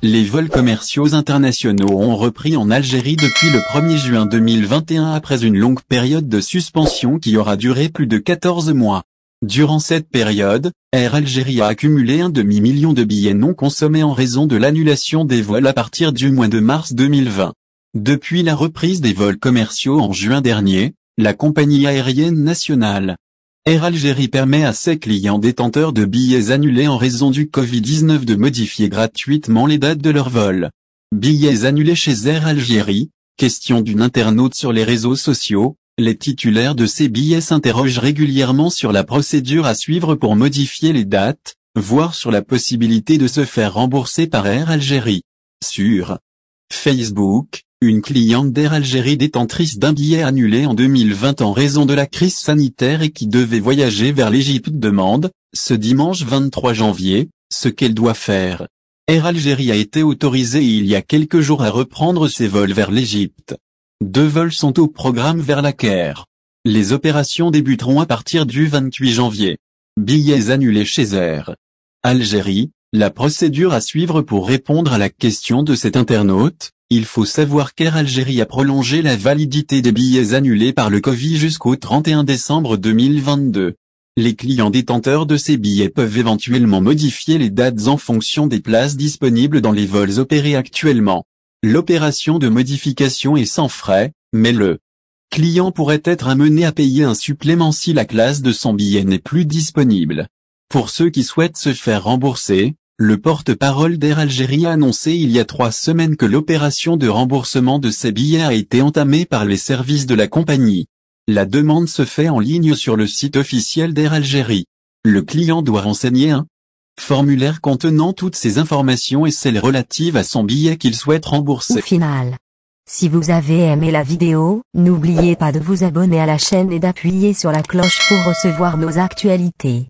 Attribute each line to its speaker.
Speaker 1: Les vols commerciaux internationaux ont repris en Algérie depuis le 1er juin 2021 après une longue période de suspension qui aura duré plus de 14 mois. Durant cette période, Air Algérie a accumulé un demi-million de billets non consommés en raison de l'annulation des vols à partir du mois de mars 2020. Depuis la reprise des vols commerciaux en juin dernier, la compagnie aérienne nationale Air Algérie permet à ses clients détenteurs de billets annulés en raison du Covid-19 de modifier gratuitement les dates de leur vol. Billets annulés chez Air Algérie, question d'une internaute sur les réseaux sociaux, les titulaires de ces billets s'interrogent régulièrement sur la procédure à suivre pour modifier les dates, voire sur la possibilité de se faire rembourser par Air Algérie. Sur Facebook, une cliente d'Air Algérie détentrice d'un billet annulé en 2020 en raison de la crise sanitaire et qui devait voyager vers l'Égypte demande, ce dimanche 23 janvier, ce qu'elle doit faire. Air Algérie a été autorisée il y a quelques jours à reprendre ses vols vers l'Égypte. 2 vols sont au programme vers la Caire. Les opérations débuteront à partir du 28 janvier. Billets annulés chez Air Algérie, la procédure à suivre pour répondre à la question de cet internaute. Il faut savoir qu'Air Algérie a prolongé la validité des billets annulés par le Covid jusqu'au 31 décembre 2022. Les clients détenteurs de ces billets peuvent éventuellement modifier les dates en fonction des places disponibles dans les vols opérés actuellement. L'opération de modification est sans frais, mais le client pourrait être amené à payer un supplément si la classe de son billet n'est plus disponible. Pour ceux qui souhaitent se faire rembourser, le porte-parole d'Air Algérie a annoncé il y a 3 semaines que l'opération de remboursement de ces billets a été entamée par les services de la compagnie. La demande se fait en ligne sur le site officiel d'Air Algérie. Le client doit renseigner un formulaire contenant toutes ces informations et celles relatives à son billet qu'il souhaite rembourser.
Speaker 2: Au final, si vous avez aimé la vidéo, n'oubliez pas de vous abonner à la chaîne et d'appuyer sur la cloche pour recevoir nos actualités.